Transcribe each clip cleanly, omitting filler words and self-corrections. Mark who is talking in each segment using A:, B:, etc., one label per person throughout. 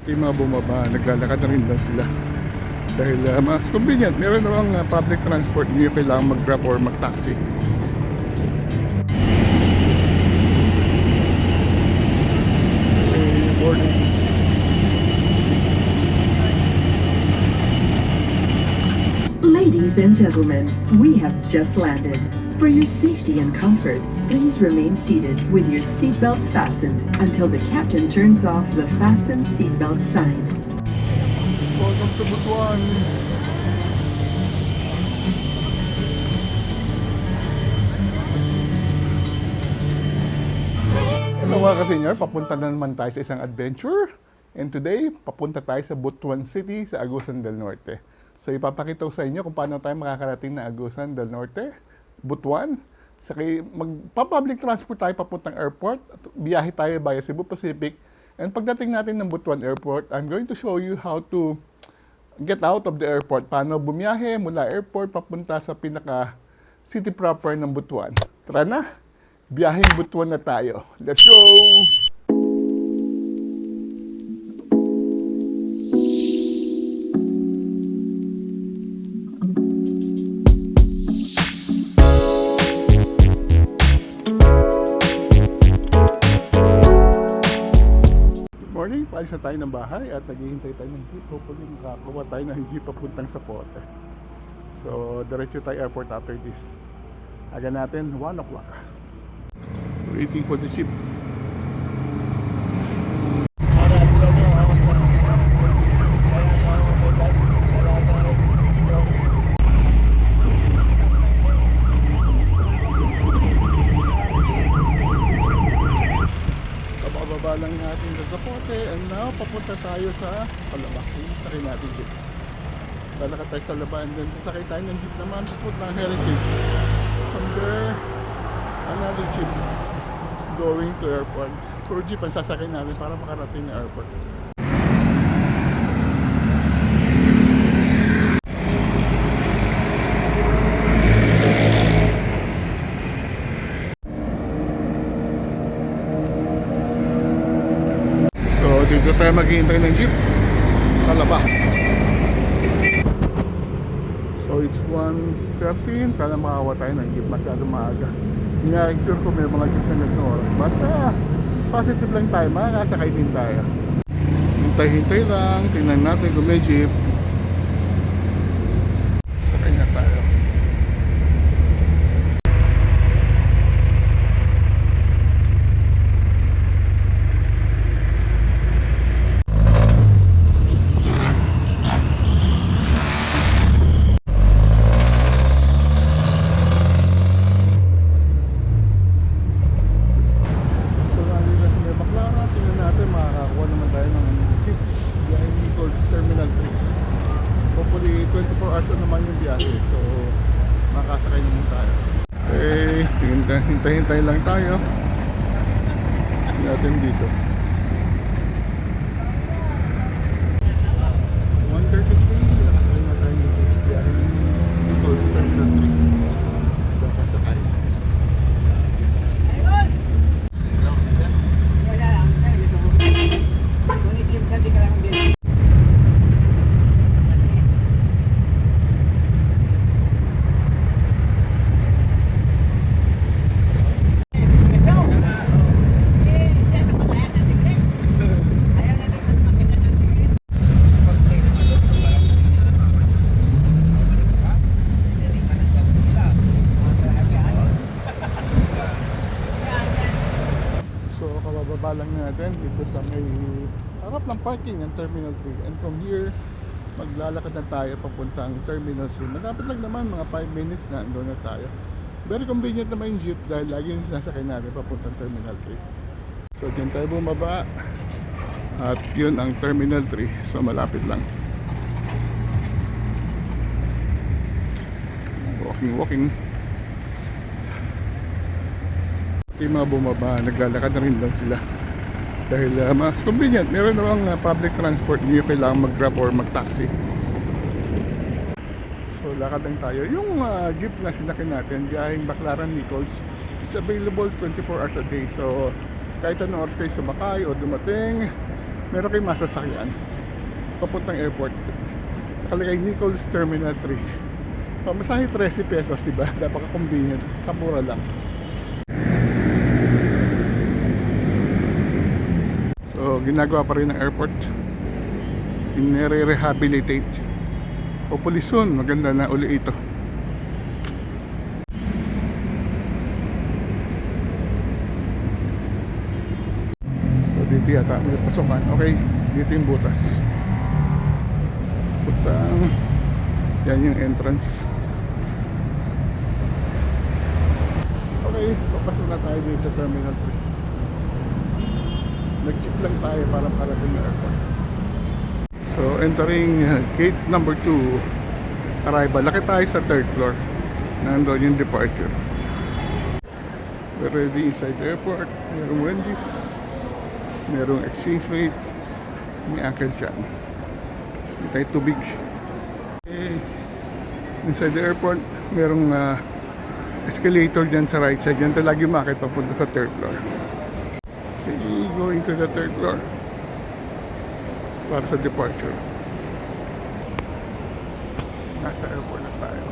A: Yung mga bumaba, naglalakad na rin lang sila. Dahil mas convenient, meron namang public transport, hindi nyo kailangan mag-grab or mag-taxi. Okay, boarding.
B: Ladies and gentlemen, we have just landed. For your safety and comfort, please remain seated with your seatbelts fastened until the captain turns off the fasten seatbelt sign.
A: Welcome to Butuan. Hello mga ka-senior, papunta na naman tayo sa isang adventure. And today, papunta tayo sa Butuan City sa Agusan del Norte. So ipapakita ko sa inyo kung paano tayo makakarating na Agusan del Norte, Butuan. Saka magpa-public transport tayo papuntang airport. Biyahe tayo via Cebu Pacific. And pagdating natin ng Butuan Airport, I'm going to show you how to get out of the airport. Paano bumiyahe mula airport papunta sa pinaka city proper ng Butuan. Tara na! Biyaheng Butuan na tayo. Let's go! Morning, paalis na tayo ng bahay at naghihintay tayo ng jeep. Hopefully makakuha tayo ng jeep papuntang sa Pote. So, diretso tayo airport after this. Aga natin, 1 o'clock. Waiting for the ship. Bababa lang natin sa Zapote and now papunta tayo sa Palabak. Sasakay natin jeep. Lalakad tayo sa Laba and then sasakay tayo ng jeep naman papuntang Heritage. From there, another jeep going to airport. Puro jeep ang sasakay natin para makarating na airport. Dito tayo maghihintay ng jeep Kalaba. So it's 1:13. Sana makawa tayo ng jeep masyado maaga. Hindi nga sure kung may mga jeep na ganito oras. But positive lang tayo, makakasakay din tayo. Hintay-hintay lang. Tingnan natin kung may jeep. Sakay na tayo. Terminal 3. Hopefully 24 hours na naman yung biyahe. So makasakay naman tayo. Okay, hintay-hintay lang tayo. Tingnan natin dito. 1:33, nakasakay na tayo dito. Biyahe Nichols Terminal 3. Dapat sakay. Kababa lang natin dito sa may harap ng parking ng Terminal 3 and from here maglalakad na tayo papuntang Terminal 3. Malapit lang naman, mga 5 minutes na andun na tayo. Very convenient naman yung jeep dahil lagi yung sinasakay natin papuntang Terminal 3. So dyan tayo bumaba at yun ang Terminal 3, so malapit lang. Walking. Yung mga bumaba, naglalakad na rin lang sila dahil mas convenient, meron namang public transport, hindi nyo kailangan mag-grab or mag-taxi. So lakad lang tayo. Yung jeep na sinakyan natin, biyaheng Baclaran Nichols, it's available 24 hours a day. So kahit anong oras kayo sumakay o dumating, meron kayong masasakyan papuntang airport. Nakalagay Nichols Terminal 3. Pamasahe 13 pesos, diba? Napaka-convenient. Kamura lang. So, ginagawa pa rin ng airport. Inire-rehabilitate. Hopefully soon, maganda na uli ito. So, dito yata may pasokan. Okay, dito yung butas. Putang. Yan yung entrance. Okay, papasok na tayo dito sa Terminal 3. Nag-chip lang tayo para parating na airport. So, entering gate number 2, arrival. Laki tayo sa 3rd floor. Nandun yung departure. We're ready inside the airport. Merong Wendy's. Merong exchange rate. May akad dyan. May tayo tubig. Okay. Inside the airport, merong escalator dyan sa right side. Yan talaga yung makit papunta sa 3rd floor. Okay, going to the 3rd floor para sa departure. Nasa airport na tayo.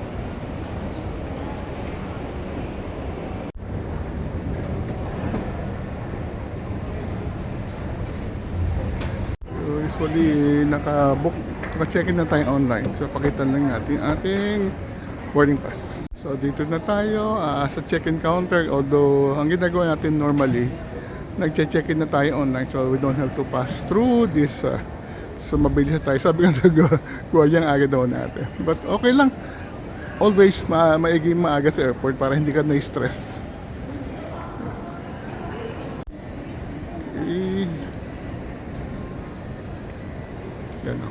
A: So usually naka-check-in na tayo online. So pakitan lang natin ating boarding pass. So dito na tayo sa check-in counter. Although ang ginagawa natin normally, nag-check-in na tayo online. So we don't have to pass through this. So mabilis na tayo. Sabi nga sa guardian aga daw natin. But okay lang. Always maigi maaga sa airport para hindi ka na-stress. Okay. Yan o.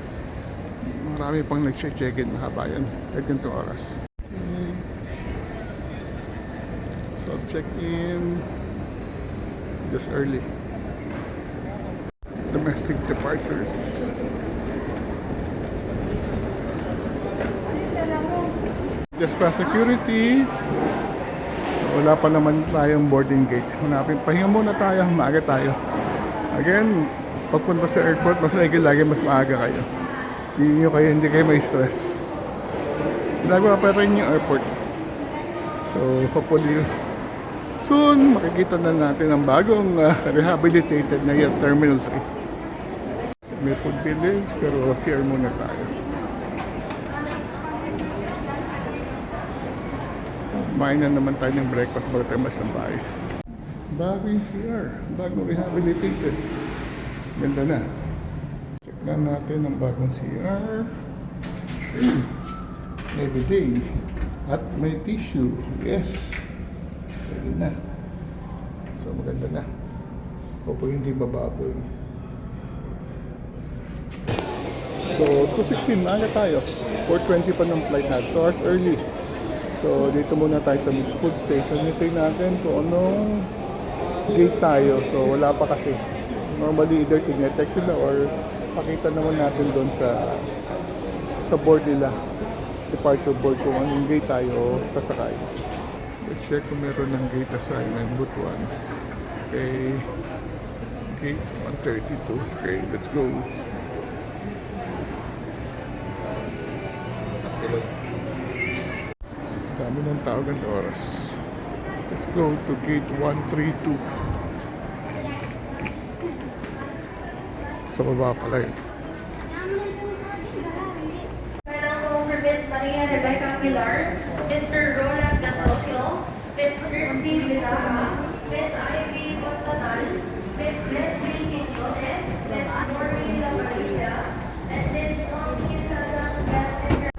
A: Marami pang nag-check-in. Mahaba yan. Kahit ganitong oras. Okay. So check-in just early. Domestic departures. Just past security. Wala pa naman tayong boarding gate. Pahinga muna tayo, maaga tayo. Again, pagpunta sa airport, mas maigi lagi mas maaga kayo. Hindi kayo may stress. Ginagawa pa rin yung airport. So, hopefully, soon, makikita na natin ang bagong rehabilitated na yung Terminal 3. May food village, pero CR muna tayo. Kumain na naman tayo ng breakfast bago tayo masambay. Bago yung CR, bagong rehabilitated. Ganda na. Check na natin ang bagong CR. Every day. At may tissue. Yes. Pwede na. So maganda na. Hopefully hindi bababoy. So 2:16 maaga tayo. 4:20 pa ng flight natin. 2 hours early. So dito muna tayo sa food station. Hintayin natin kung anong gate tayo. So wala pa kasi. Normally either tinetext sila or pakita naman natin doon sa board nila. Departure board kung anong gate tayo sasakay. Let's check kung meron ng gate assignment. Boot 1. Okay. Gate 132. Okay, let's go. Dami ng tao ng oras. Let's go to gate 132. Sa baba pala yun.
C: Miss Maria Rebecca Pilar, Mr. Roland Gantokyo, Miss Christy Villaja, Miss Ivy Montanal, Miss Leslie Quinones, Miss Maureen Maria, and Miss Tommy Salang Gaston.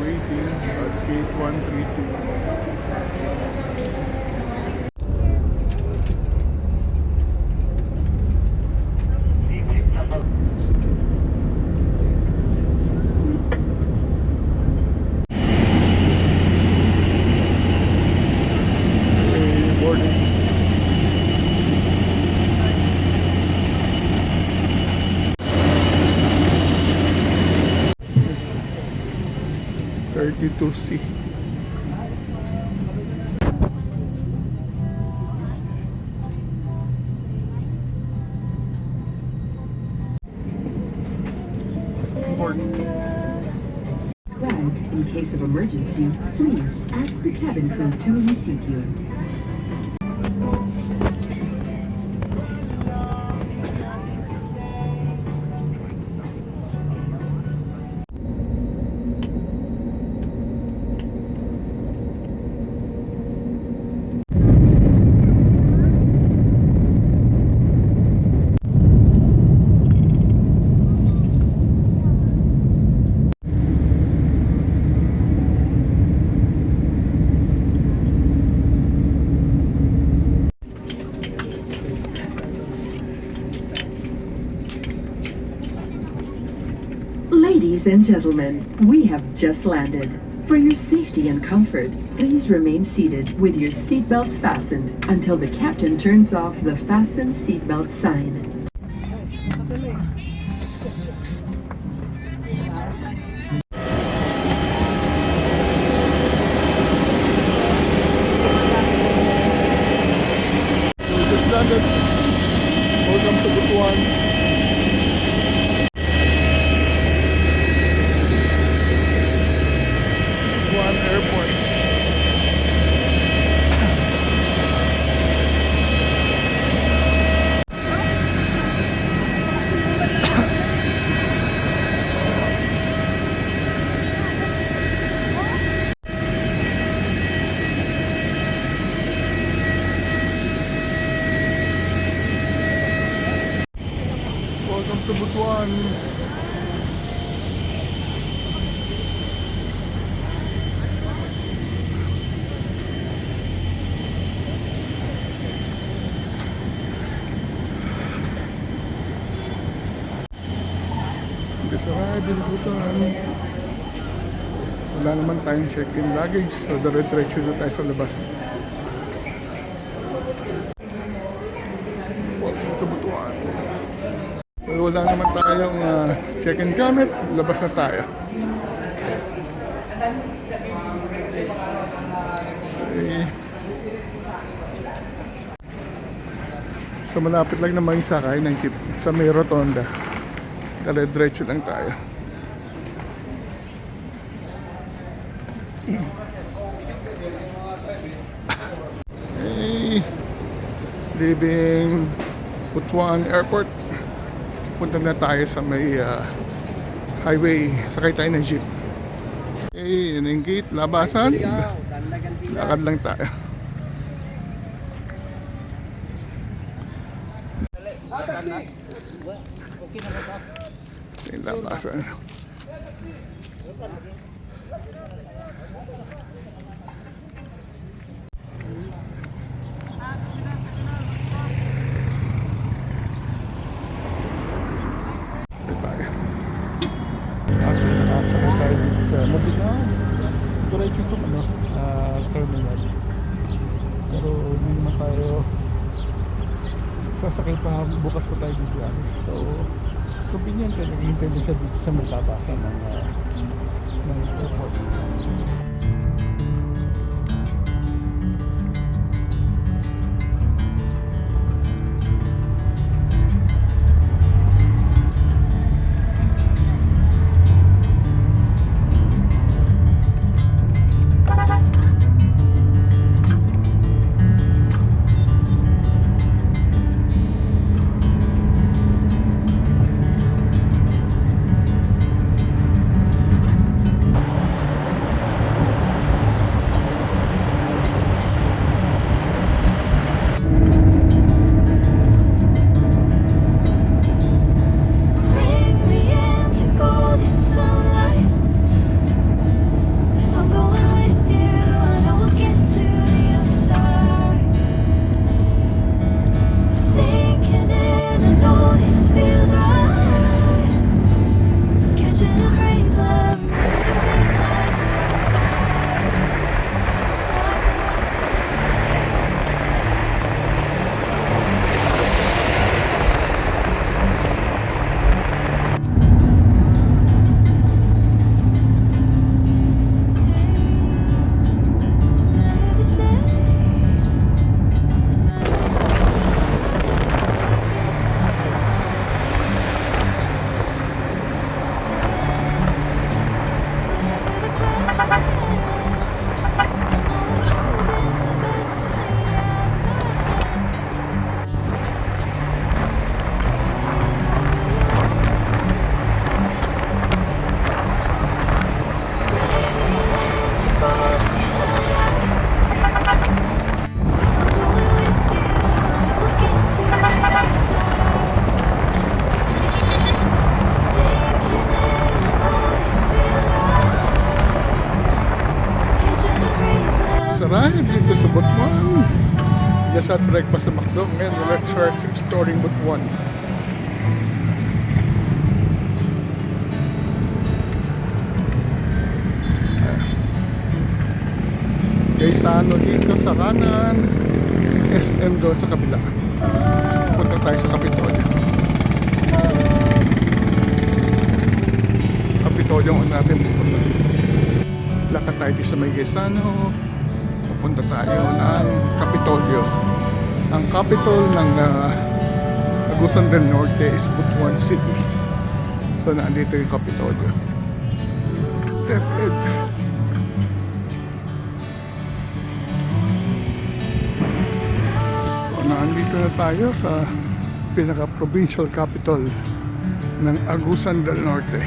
A: Waiting at gate 132. 32C.
B: Subscribe. In case of emergency, please ask the cabin crew to reseat you. Ladies and gentlemen, we have just landed. For your safety and comfort, please remain seated with your seatbelts fastened until the captain turns off the fasten seatbelt sign.
A: We just landed. Welcome to Butuan. Butuan Airport. Welcome to Butuan. This arrived in Butuan. Wala naman tayong check-in luggage, so dire-diretso na tayo sa labas. Welcome to Butuan. Wala naman tayong check-in gamit, labas na tayo. Okay. So malapit lang na may sakay ng jeep sa may rotonda. Dire-diretso lang tayo. Hey, leaving Butuan Airport. Punta na tayo sa may highway. Sakay tayo ng jeep. Okay, yun yung gate. Labasan. Lakad lang tayo. Okay, labasan. Nakasakay tayo dito sa Mabigan. Diretso itong terminal. Pero hindi naman tayo sasakay pa, bukas pa tayo dito. So, convenient ka, naghihintay din siya dito sa maglabasan ng airport. has arrived dito sa Butuan. Just had breakfast sa McDo. Ngayon, let's start exploring Butuan. Gaisano dito sa kanan, SM doon sa kabila. Punta tayo sa Kapitolyo. Kapitolyo ang natin pupunta. Lakad tayo dito sa may Gaisano. Pupunta tayo ng Kapitolyo. Ang capital ng Agusan del Norte is Butuan City. So nandito yung Kapitolyo. DepEd. Nandito na tayo sa pinaka-provincial capital ng Agusan del Norte.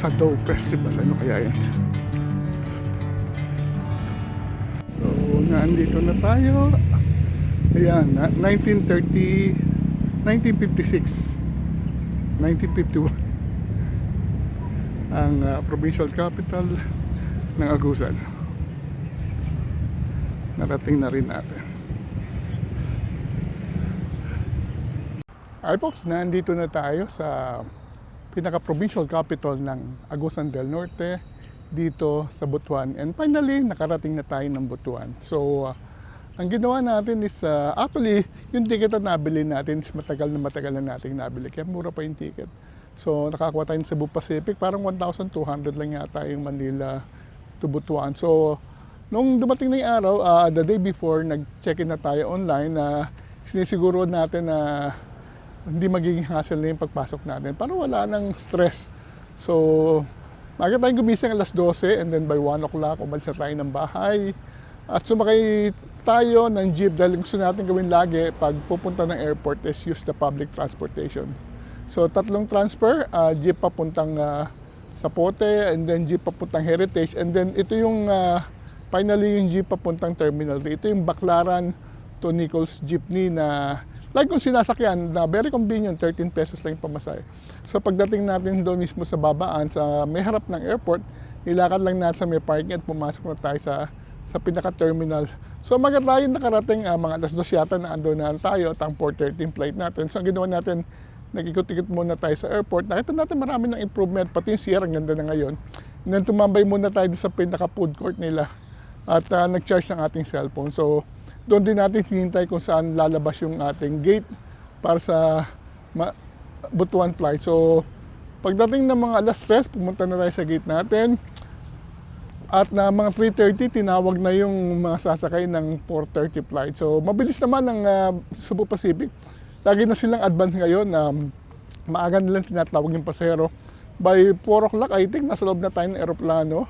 A: Sa Dow Festival, ano kaya yan? So, nandito na tayo. Ayan, 1956, 1951 ang provincial capital ng Agusan. Narating na rin natin. Alright folks, nandito na tayo sa pinaka-provincial capital ng Agusan del Norte dito sa Butuan. And finally, nakarating na tayo ng Butuan. So, ang ginawa natin is, actually, yung ticket na nabili natin is matagal na natin nabili. Kaya mura pa yung ticket. So, nakakuha tayo ng Cebu Pacific. Parang 1,200 lang yata yung Manila to Butuan. So, nung dumating na yung araw, the day before, nag-check-in na tayo online na sinisiguro natin na hindi magiging hassle na yung pagpasok natin para wala nang stress. So, maaga tayong gumising alas 12 and then by 1 o'clock, umalis na tayo ng bahay. At sumakay tayo ng jeep dahil gusto natin gawin lagi pag pupunta ng airport is use the public transportation. So, 3 transfer, jeep papuntang Zapote and then jeep papuntang Heritage and then ito yung finally yung jeep papuntang Terminal 3. Ito yung Baclaran to Nichols jeepney na like kung sinasakyan na very convenient, 13 pesos lang yung pamasahe. So pagdating natin doon mismo sa babaan, sa may harap ng airport, nilakad lang natin sa may parking at pumasok na tayo sa pinaka-terminal. So maga tayo nakarating, mga alas 2 yata na ando na tayo at ang 4:13 flight natin. So ang ginawa natin, nag-ikot-ikot muna tayo sa airport. Nakita natin marami ng improvement, pati yung CR ang ganda na ngayon. And then tumambay muna tayo sa pinaka-food court nila at nag-charge ng ating cellphone. So, doon din natin hinintay kung saan lalabas yung ating gate para sa Butuan flight. So, pagdating ng mga alas 3, pumunta na tayo sa gate natin. At na mga 3:30, tinawag na yung mga sasakay ng 4:30 flight. So, mabilis naman ang Cebu Pacific. Lagi na silang advance ngayon. Maaga nilang tinatawag yung pasahero. By 4 o'clock, I think, nasa loob na tayo ng aeroplano.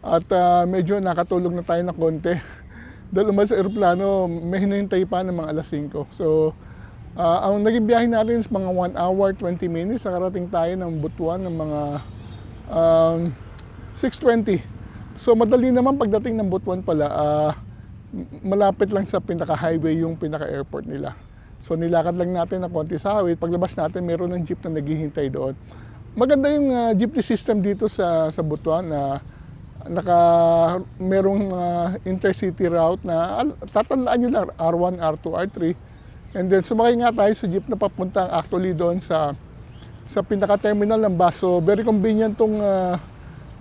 A: At medyo nakatulog na tayo ng konti. Dahil umalis sa aeroplano, may hinihintay pa ng mga alas 5. So, ang naging biyahe natin is mga 1 hour, 20 minutes. Nakarating tayo ng Butuan ng mga 6:20. So, madali naman pagdating ng Butuan pala, malapit lang sa pinaka-highway yung pinaka-airport nila. So, nilakad lang natin ng konti sa highway. Paglabas natin, meron ng jeep na naghihintay doon. Maganda yung jeepney system dito sa Butuan na merong intercity route na tatandaan nyo lang, R1, R2, R3. And then sumakay nga tayo sa jeep na papunta actually doon sa pinaka-terminal ng bus. So very convenient tong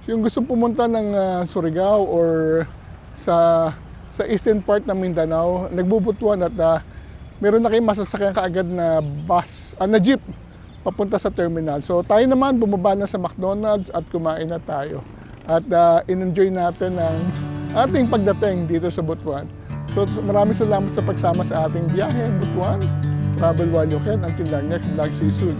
A: yung gusto pumunta ng Surigao or sa eastern part ng Mindanao, nagbubutuan at meron na kayong masasakyan kaagad na bus, na jeep papunta sa terminal. So tayo naman bumaba na sa McDonald's at kumain na tayo. At in-enjoy natin ang ating pagdating dito sa Butuan. So maraming salamat sa pagsama sa ating biyahe, Butuan. Travel while you can. Until our next vlog, see you soon.